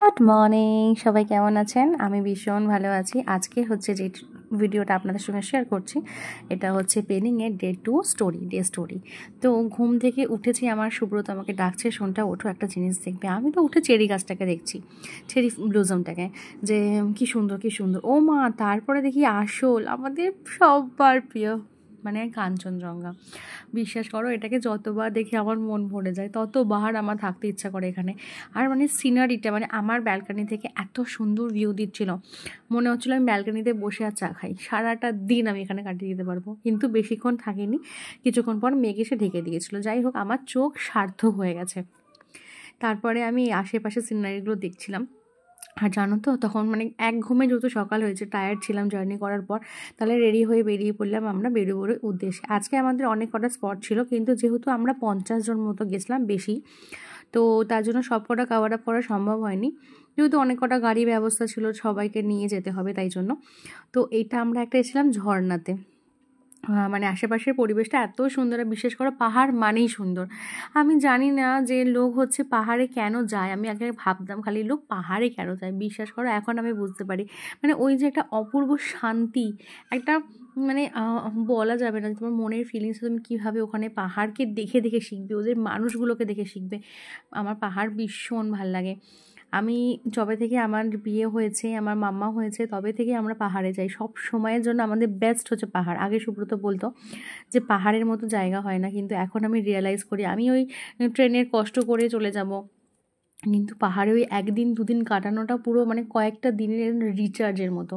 Good morning, সবাই কেমন আছেন? আমি ভীষণ ভালো আছি। আজকে হচ্ছে যে ভিডিওটা আপনাদের সঙ্গে শেয়ার করছি, এটা হচ্ছে পেনিংয়ের ডে স্টোরি। তো ঘুম থেকে উঠেছি, আমার সুব্রত আমাকে ডাকছে, শোনটা ওঠো, একটা জিনিস দেখবে। আমি তো উঠে চেরি গাছটাকে দেখছি, চেরি ব্লুজমটাকে, যে কি সুন্দর কি সুন্দর, ও মা! তারপরে দেখি আসল আমাদের সবার প্রিয় মানে কাঞ্চনজঙ্ঘা। বিশ্বাস করো, এটাকে যতবার দেখে আমার মন ভরে যায়, ততবার আমার থাকতে ইচ্ছা করে এখানে। আর মানে সিনারিটা, মানে আমার ব্যালকানি থেকে এত সুন্দর ভিউ দিচ্ছিল, মনে হচ্ছিলো আমি ব্যালকানিতে বসে আর চা খাই। সারাটা দিন আমি এখানে কাটিয়ে দিতে পারবো। কিন্তু বেশিক্ষণ থাকিনি, কিছুক্ষণ পর মেঘ এসে ঢেকে দিয়েছিলো। যাই হোক, আমার চোখ সার্থক হয়ে গেছে। তারপরে আমি আশেপাশে সিনারিগুলো দেখছিলাম। আর জানো তো, তখন মানে এক ঘুমে যেহেতু সকাল হয়েছে, টায়ার্ড ছিলাম জার্নি করার পর, তাহলে রেডি হয়ে বেরিয়ে পড়লাম আমরা বেরোবোর উদ্দেশ্যে। আজকে আমাদের অনেক কটা স্পট ছিল, কিন্তু যেহেতু আমরা 50 জন মতো গেছিলাম, বেশি, তো তার জন্য সব কটা কভার আপ করা সম্ভব হয়নি। যেহেতু অনেক কটা গাড়ি ব্যবস্থা ছিল, সবাইকে নিয়ে যেতে হবে, তাই জন্য। তো এইটা আমরা একটা এসেছিলাম ঝর্ণাতে। মানে আশেপাশের পরিবেশটা এত সুন্দর, বিশেষ করে পাহাড় মানেই সুন্দর। আমি জানি না যে লোক হচ্ছে পাহাড়ে কেন যায়। আমি আগে ভাবতাম খালি লোক পাহাড়ে কেন যায়, বিশ্বাস করো এখন আমি বুঝতে পারি। মানে ওই যে একটা অপূর্ব শান্তি, একটা মানে বলা যাবে না, তোমার মনের ফিলিংস তুমি কীভাবে ওখানে পাহাড়কে দেখে দেখে শিখবে, ওদের মানুষগুলোকে দেখে শিখবে। আমার পাহাড় ভীষণ ভাল লাগে। আমি যবে থেকে আমার বিয়ে হয়েছে, আমার মাম্মা হয়েছে, তবে থেকে আমরা পাহাড়ে যাই। সব সময়ের জন্য আমাদের বেস্ট হচ্ছে পাহাড়। আগে সুব্রত বলতো যে পাহাড়ের মতো জায়গা হয় না, কিন্তু এখন আমি রিয়েলাইজ করি। আমি ওই ট্রেনের কষ্ট করে চলে যাব, কিন্তু পাহাড়ে ওই একদিন দুদিন কাটানোটা পুরো মানে কয়েকটা দিনের রিচার্জের মতো।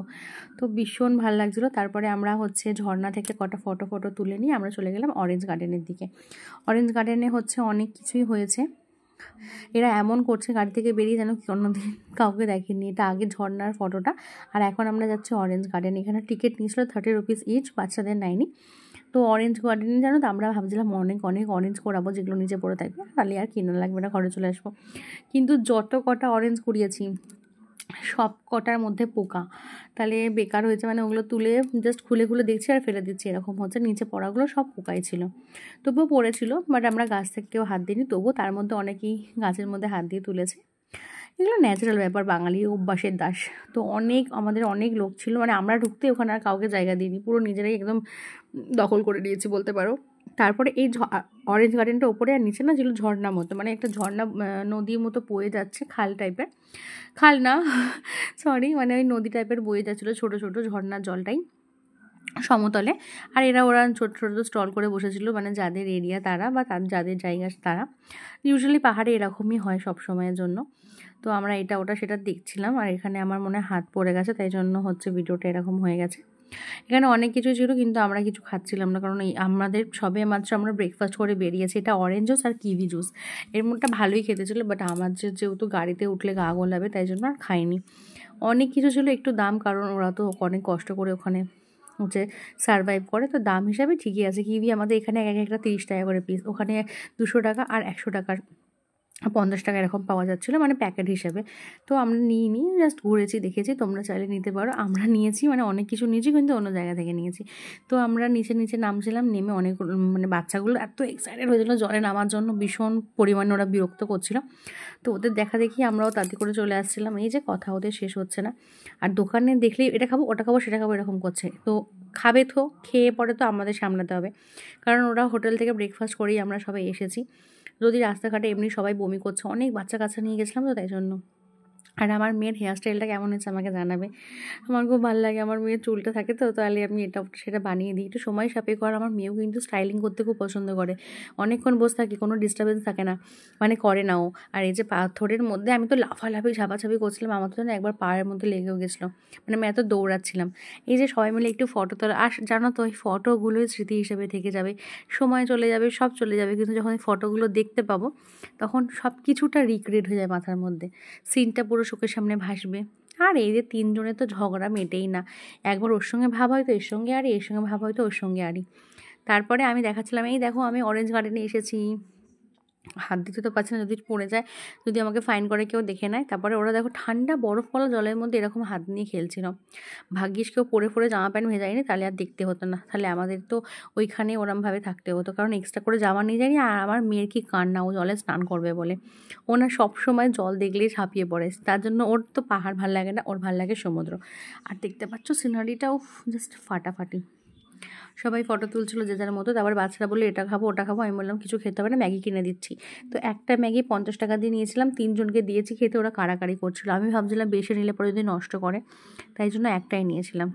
তো ভীষণ ভালো লাগছিলো। তারপরে আমরা হচ্ছে ঝর্ণা থেকে কটা ফটো তুলে নিয়ে আমরা চলে গেলাম অরেঞ্জ গার্ডেনের দিকে। অরেঞ্জ গার্ডেনে হচ্ছে অনেক কিছুই হয়েছে। এরা এমন করছে গাড়ি থেকে বেরিয়ে যেন অন্যদিন কাউকে দেখেনি। এটা আগে ঝর্ণার ফটোটা, আর এখন আমরা যাচ্ছি অরেঞ্জ গার্ডেন। এখানে টিকিট নিয়েছিল 30 রুপিস ইচ, বাচ্চাদের নেয়নি। তো অরেঞ্জ গার্ডেনে জানো তো, আমরা ভাবছিলাম অনেক অনেক অরেঞ্জ করাবো, যেগুলো নিচে পড়ে থাকবে, তাহলে আর কিনা লাগবে না, ঘরে চলে আসবো। কিন্তু যত কটা অরেঞ্জ কুড়িয়েছি, সব কটার মধ্যে পোকা। তাহলে বেকার হয়েছে, মানে ওগুলো তুলে জাস্ট খুলে খুলে দেখছি আর ফেলে দিচ্ছি, এরকম হচ্ছে। নিচে পড়াগুলো সব পোকাই ছিল, তবুও পড়েছিল, বাট আমরা গাছ থেকে কেউ হাত দিইনি। তবুও তার মধ্যে অনেকেই গাছের মধ্যে হাত দিয়ে তুলেছে। এগুলো ন্যাচারাল ব্যাপার, বাঙালি অভ্যাসের দাস। তো আমাদের অনেক লোক ছিল, মানে আমরা ঢুকতে ওখানে আর কাউকে জায়গা দিইনি, পুরো নিজেরাই একদম দখল করে নিয়েছি বলতে পারো। তারপরে এই অরেঞ্জ গার্ডেনটা ওপরে আর নিচে না ছিল ঝর্ণা মতো, মানে একটা ঝর্ণা নদীর মতো বয়ে যাচ্ছে, খাল টাইপের, খাল না সরি, মানে ওই নদী টাইপের বয়ে যাচ্ছিলো, ছোটো ছোটো ঝর্ণার জলটাই সমতলে। আর ওরা ছোটো ছোটো স্টল করে বসেছিল, মানে যাদের এরিয়া তারা, বা যাদের জায়গা তারা। ইউজুয়ালি পাহাড়ে এরকমই হয় সব সময়ের জন্য। তো আমরা এটা ওটা সেটা দেখছিলাম, আর এখানে আমার মনে হয় হাত পড়ে গেছে, তাই জন্য হচ্ছে ভিডিওটা এরকম হয়ে গেছে। এখানে অনেক কিছু ছিল, কিন্তু আমরা কিছু খাচ্ছিলাম না, কারণ আমাদের সবে মাত্র আমরা ব্রেকফাস্ট করে বেরিয়েছি। এটা অরেঞ্জ জুস আর কিভি জুস, এর মধ্যে ভালোই খেতে ছিল, বাট আমার যেহেতু গাড়িতে উঠলে গা গোলাবে, তাই জন্য আর খাইনি। অনেক কিছু ছিল, একটু দাম, কারণ ওরা তো অনেক কষ্ট করে ওখানে হচ্ছে সারভাইভ করে, তো দাম হিসাবে ঠিকই আছে। কিভি আমাদের এখানে এক একটা 30 টাকা করে পিস, ওখানে 200 টাকা আর 100 টাকার 50 টাকা এরকম পাওয়া যাচ্ছিলো, মানে প্যাকেট হিসেবে। তো আমরা নিয়ে জাস্ট ঘুরেছি, দেখেছি, তোমরা চাইলে নিতে পারো। আমরা নিয়েছি, মানে অনেক কিছু নিয়েছি, কিন্তু অন্য জায়গা থেকে নিয়েছি। তো আমরা নিচে নিচে নামছিলাম, নেমে অনেক মানে বাচ্চাগুলো এত এক্সাইটেড হয়েছিলো জলে নামার জন্য, ভীষণ পরিমাণে ওরা বিরক্ত করছিল। তো ওদের দেখা দেখি আমরাও তাতে করে চলে আসছিলাম। এই যে কথা ওদের শেষ হচ্ছে না, আর দোকানে দেখলেই এটা খাবো ওটা খাবো সেটা খাবো এরকম করছে। তো খাবে, তো খেয়ে পরে তো আমাদের সামলাতে হবে, কারণ ওরা হোটেল থেকে ব্রেকফাস্ট করেই আমরা সবাই এসেছি। যদি রাস্তাঘাটে এমনি সবাই বমি করছে, অনেক বাচ্চা কাচ্চা নিয়ে গেছিলাম তো, তাই জন্য। আর আমার মেয়ের হেয়ারস্টাইলটা কেমন হয়েছে আমাকে জানাবে। আমার খুব ভালো লাগে, আমার মেয়ের চুলটা থাকে তো, তাহলে আমি এটা সেটা বানিয়ে দিই, একটু সময় সাপেক্ষ। আর আমার মেয়েও কিন্তু স্টাইলিং করতে খুব পছন্দ করে, অনেকক্ষণ বসে থাকে, কোনো ডিস্টার্বেন্স থাকে না, মানে করে না ও। আর এই যে পাথরের মধ্যে আমি তো লাফালাফি ঝাপাঝাপি করছিলাম, আমার তো যেন একবার পায়ের মধ্যে লেগেও গেছিলো, মানে আমি এত দৌড়াচ্ছিলাম। এই যে সবাই মিলে একটু ফটো তোলা, আর জানো তো ওই ফটোগুলোই স্মৃতি হিসেবে থেকে যাবে। সময় চলে যাবে, সব চলে যাবে, কিন্তু যখন এই ফটোগুলো দেখতে পাবো, তখন সব কিছুটা রিক্রিয়েট হয়ে যায় মাথার মধ্যে, সিনটা পুরো চোখের সামনে ভাসবে। আর এই যে 3 জনের তো ঝগড়া মেটেই না, একবার ওর সঙ্গে ভাব হয়তো এর সঙ্গে আরই, এর সঙ্গে ভাব হয়তো ওর সঙ্গে আরই। তারপরে আমি দেখাচ্ছিলাম, এই দেখো আমি অরেঞ্জ গার্ডেনে এসেছি, হাত দিতে তো পারছি না, যদি পড়ে যায়, যদি আমাকে ফাইন করে কেউ দেখে নেয়। তারপরে ওরা দেখো ঠান্ডা বরফওয়ালা জলের মধ্যে এরকম হাত নিয়ে খেলছিল। ভাগ্যিস কেউ পড়ে জামা প্যান্ট ভেজায়নি, তাহলে আর দেখতে হতো না। তাহলে আমাদের তো ওইখানে ওরমভাবে থাকতে হতো, কারণ এক্সট্রা করে জামা নিয়ে যায়নি। আর আমার মেয়ের কি কান্না, ও জলে স্নান করবে বলে। ও না সবসময় জল দেখলেই ঝাঁপিয়ে পড়ে, তার জন্য ওর তো পাহাড় ভাল লাগে না, ওর ভাল লাগে সমুদ্র। আর দেখতে পাচ্ছ সিনারিটাও জাস্ট ফাটাফাটি। সবাই ফটো তুলছিল যে যার মতো। তারপর বাচ্চারা বললো এটা খাবো ওটা খাবো, আমি বললাম কিছু খেতে হবে না, ম্যাগি কিনে দিচ্ছি। তো একটা ম্যাগি 50 টাকা দিয়ে নিয়েছিলাম, 3 জনকে দিয়েছি খেতে। ওরা কাড়াকাড়ি করছিল, আমি ভাবছিলাম বেশি নিলে পরে যদি নষ্ট করে, তাই জন্য একটাই নিয়েছিলাম।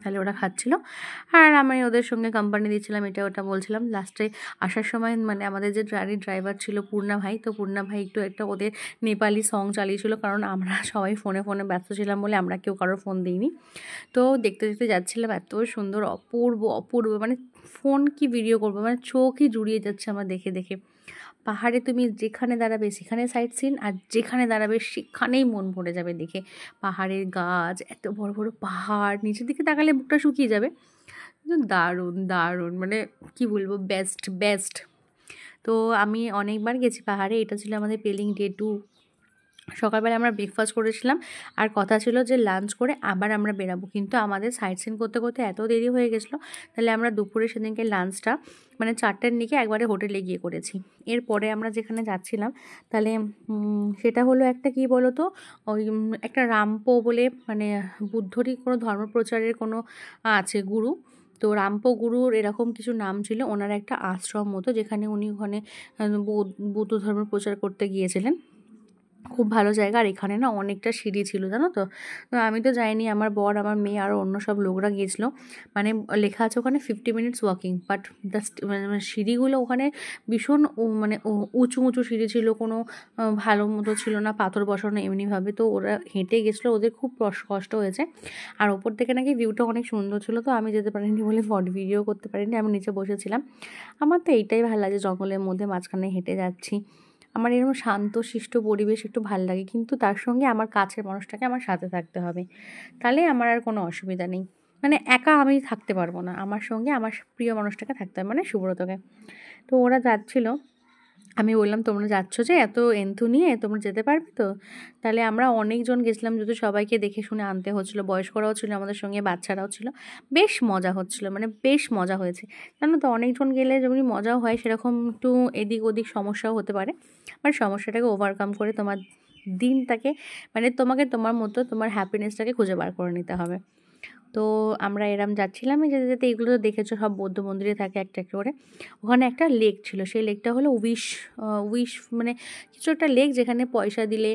তাহলে ওরা খাচ্ছিল আর আমি ওদের সঙ্গে কোম্পানি দিচ্ছিলাম, এটা ওটা বলছিলাম। লাস্টে আসার সময় মানে আমাদের যে গাড়ির ড্রাইভার ছিল পূর্ণা ভাই, তো পূর্ণা ভাই একটু একটা ওদের নেপালি সং চালিয়েছিল, কারণ আমরা সবাই ফোনে ব্যস্ত ছিলাম বলে আমরা কেউ কারোর ফোন দিইনি। তো দেখতে দেখতে যাচ্ছিলাম, এত সুন্দর, অপূর্ব অপূর্ব, মানে ফোন কি ভিডিও করবো, মানে চোখই জুড়িয়ে যাচ্ছে আমার দেখে দেখে। পাহাড়ে তুমি যেখানে দাঁড়াবে সেখানে সাইট সিন, আর যেখানে দাঁড়াবে সেখানেই মন ভরে যাবে দেখে। পাহাড়ের গাছ, এত বড় বড় পাহাড়, নিচের দিকে তাকালে বুকটা শুকিয়ে যাবে। কিন্তু দারুণ দারুণ, মানে কি বলবো, বেস্ট বেস্ট। তো আমি অনেকবার গেছি পাহাড়ে, এটা ছিল আমাদের পেলিং ডে 2। সকালবেলা আমরা ব্রেকফাস্ট করেছিলাম, আর কথা ছিল যে লাঞ্চ করে আবার আমরা বেরাবো, কিন্তু আমাদের সাইট সিন করতে করতে এত দেরি হয়ে গেছিলো। তাহলে আমরা দুপুরে সেদিনকে লাঞ্চটা মানে 4টার দিকে একবারে হোটেলে গিয়ে করেছি। এরপরে আমরা যেখানে যাচ্ছিলাম, তাহলে সেটা হলো একটা কি বলো তো, ওই একটা রামপো বলে, মানে বুদ্ধরই কোনো ধর্মপ্রচারের কোনো আছে গুরু। তো রামপো গুরুর এরকম কিছু নাম ছিল, ওনার একটা আশ্রম মতো, যেখানে উনি ওখানে বৌদ্ধ ধর্ম প্রচার করতে গিয়েছিলেন। খুব ভালো জায়গা। আর এখানে না অনেকটা সিঁড়ি ছিল, জানো তো। তো আমি তো যাইনি, আমার বর, আমার মেয়ে আর অন্য সব লোকরা গিয়েছিলো। মানে লেখা আছে ওখানে 50 মিনিটস ওয়াকিং, বাট মানে সিঁড়িগুলো ওখানে ভীষণ মানে উঁচু উঁচু সিঁড়ি ছিল, কোনো ভালো মতো ছিল না, পাথর বসানো এমনিভাবে। তো ওরা হেঁটে গেছিলো, ওদের খুব কষ্ট হয়েছে। আর ওপর থেকে নাকি ভিউটা অনেক সুন্দর ছিল, তো আমি যেতে পারিনি বলে ভিডিও করতে পারিনি, আমি নিচে বসেছিলাম। আমার তো এইটাই ভালো লাগে, জঙ্গলের মধ্যে মাঝখানে হেঁটে যাচ্ছি। আমার এরকম শান্তশিষ্ট পরিবেশ একটু ভাল লাগে, কিন্তু তার সঙ্গে আমার কাছের মানুষটাকে আমার সাথে থাকতে হবে, তাহলে আমার আর কোনো অসুবিধা নেই। মানে একা আমি থাকতে পারবো না, আমার সঙ্গে আমার প্রিয় মানুষটাকে থাকতে হবে, মানে সুব্রতকে। তো ওরা যাচ্ছিলো, আমি বললাম তোমরা যাচ্ছ যে এত এন্থু নিয়ে, তোমরা যেতে পারবে তো? তাহলে আমরা অনেকজন গেছিলাম, যদি সবাইকে দেখে শুনে আনতে হচ্ছিলো, বয়স্করাও ছিল আমাদের সঙ্গে, বাচ্চারাও ছিল। বেশ মজা হচ্ছিলো, মানে বেশ মজা হয়েছে। জানো তো, অনেকজন গেলে যেমনি মজাও হয়, সেরকম একটু এদিক ওদিক সমস্যাও হতে পারে। বাট সমস্যাটাকে ওভারকাম করে তোমার দিনটাকে, মানে তোমাকে তোমার মতো তোমার হ্যাপিনেসটাকে খুঁজে বার করে নিতে হবে। তো আমরা এরম যাচ্ছিলাম, যেতে যেতে এগুলো তো দেখেছো, সব বৌদ্ধ মন্দিরে থাকে একটা একটা করে। ওখানে একটা লেক ছিল, সেই লেকটা হলো উইশ মানে কিছু একটা লেক, যেখানে পয়সা দিলে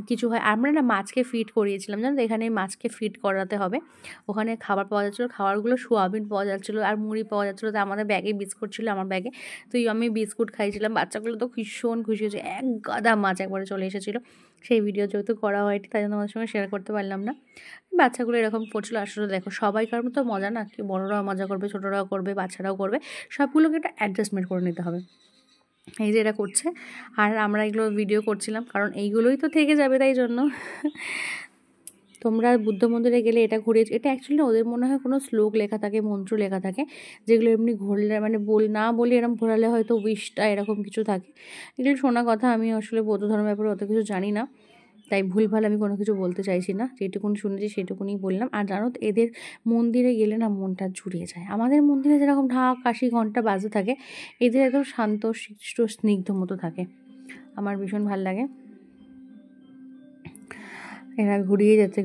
কিছু হয়। আমরা না মাছকে ফিড করিয়েছিলাম, জানো তো, এখানে মাছকে ফিড করাতে হবে। ওখানে খাবার পাওয়া যাচ্ছিলো, খাবারগুলো সোয়াবিন পাওয়া যাচ্ছিলো আর মুড়ি পাওয়া যাচ্ছিলো। তো আমাদের ব্যাগে বিস্কুট ছিল, আমার ব্যাগে। তো আমি বিস্কুট খাইছিলাম, বাচ্চাগুলো তো ভীষণ খুশি হয়েছে, এক গাদা মাছ একবারে চলে এসেছিলো। সেই ভিডিও যেহেতু করা হয়নি, তাই জন্য আমাদের সঙ্গে শেয়ার করতে পারলাম না। বাচ্চাগুলো এরকম করছিলো। আসলে দেখো, সবাইকার মতো মজা না, কি বড়রাও মজা করবে, ছোটরাও করবে, বাচ্চারাও করবে, সবগুলোকে একটা অ্যাডজাস্টমেন্ট করে নিতে হবে। এই যে এরা করছে, আর আমরা এগুলো ভিডিও করছিলাম, কারণ এইগুলোই তো থেকে যাবে, তাই জন্য। তোমরা বুদ্ধ মন্দিরে গেলে এটা ঘুরে, এটা অ্যাকচুয়ালি ওদের মনে হয় কোনো শ্লোক লেখা থাকে, মন্ত্র লেখা থাকে, যেগুলো এমনি ঘুরলে মানে না বলে এরকম ঘোরালে হয়তো উইশটা এরকম কিছু থাকে। এগুলো শোনা কথা, আমি আসলে বৌদ্ধ ধর্মের ব্যাপারে অত কিছু জানি না, তাই ভুলভাল আমি কোনো কিছু বলতে চাইছি না। যেটুকুনি শুনেছি সেটুকুনি বললাম। আর জানো তো, এদের মন্দিরে গেলে না মনটা জুড়িয়ে যায়। আমাদের মন্দিরে যেরকম ঢাক কাশি ঘন্টা বাজতে থাকে, এদের একদম শান্ত শিষ্ট স্নিগ্ধ মতো থাকে, আমার ভীষণ ভাল লাগে। এরা ঘুরিয়ে যাচ্ছে।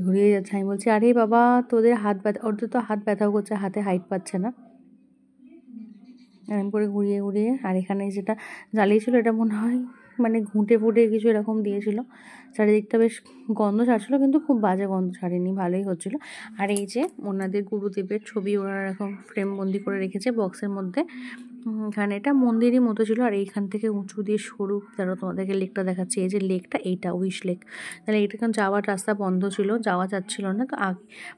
আমি বলছি আরে বাবা, তোদের হাত ব্যথা, ওদের তো হাত ব্যথাও করছে, হাতে হাইট পাচ্ছে না, এরকম করে ঘুরিয়ে। আর এখানে যেটা জ্বালিয়েছিল, এটা মনে হয় মানে ঘুঁটে ফুটে কিছু এরকম দিয়েছিল। চারিদিকটা বেশ গন্ধ ছাড়ছিলো, কিন্তু খুব বাজে গন্ধ ছাড়েনি, ভালোই হচ্ছিলো। আর এই যে ওনাদের গুরুদেবের ছবি ওরা এরকম ফ্রেম বন্দি করে রেখেছে বক্সের মধ্যে। এখানে এটা মন্দিরই মতো ছিল, আর এইখান থেকে উঁচু দিয়ে সরু, যারা তোমাদেরকে লেকটা দেখাচ্ছে, এই যে লেকটা, এইটা উইশ লেক। তাহলে এটা কারণ যাওয়ার রাস্তা বন্ধ ছিল, যাওয়া যাচ্ছিল না। তো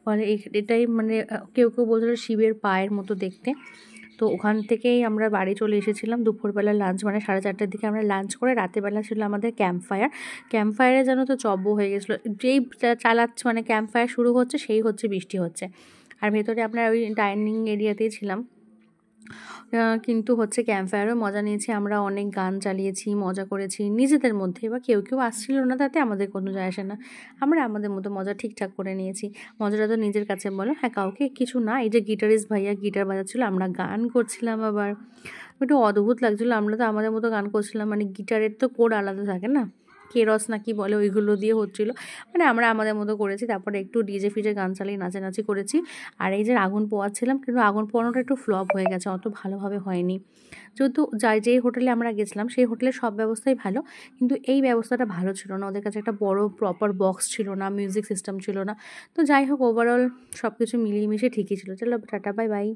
বলে এটাই মানে কেউ বলছিল শিবের পায়ের মতো দেখতে। তো ওখান থেকেই আমরা বাড়ি চলে এসেছিলাম দুপুরবেলা লাঞ্চ, মানে 4:30টার দিকে আমরা লাঞ্চ করে, রাতেরবেলা ছিল আমাদের ক্যাম্প ফায়ারে যেন তো চব্য হয়ে গেছিলো। যেই চালাচ্ছে মানে ক্যাম্প ফায়ার শুরু হচ্ছে, সেই হচ্ছে বৃষ্টি হচ্ছে। আর ভেতরে আমরা ওই ডাইনিং এরিয়াতেই ছিলাম, কিন্তু হচ্ছে ক্যাম্প ফায়ারেও মজা নিয়েছি আমরা, অনেক গান চালিয়েছি, মজা করেছি নিজেদের মধ্যে। বা কেউ আসছিল না তাতে আমাদের কোনো যায় আসে না, আমরা আমাদের মতো মজা ঠিকঠাক করে নিয়েছি। মজাটা তো নিজের কাছে বলো, হ্যাঁ কাউকে কিছু না। এই যে গিটারিস্ট ভাইয়া গিটার বাজাচ্ছিল, আমরা গান করছিলাম আবার, একটু অদ্ভুত লাগছিলো। আমরা তো আমাদের মতো গান করছিলাম, মানে গিটারের তো কোড আলাদা থাকে না, কেরস না কি বলে, ওইগুলো দিয়ে হচ্ছিলো, মানে আমরা আমাদের মতো করেছি। তারপরে একটু ডিজে ফিজে গান চালিয়ে নাচানাচি করেছি। আর এই যে আগুন পোয়াচ্ছিলাম, কিন্তু আগুন পোয়ানোটা একটু ফ্লপ হয়ে গেছে, অত ভালোভাবে হয়নি। যেহেতু যেই হোটেলে আমরা গেছিলাম সেই হোটেলের সব ব্যবস্থাই ভালো, কিন্তু এই ব্যবস্থাটা ভালো ছিল না। ওদের কাছে একটা বড় প্রপার বক্স ছিল না, মিউজিক সিস্টেম ছিল না। তো যাই হোক, ওভারঅল সব কিছু মিলিয়ে মিশিয়ে ঠিকই ছিল। চলো টাটা, বাই বাই।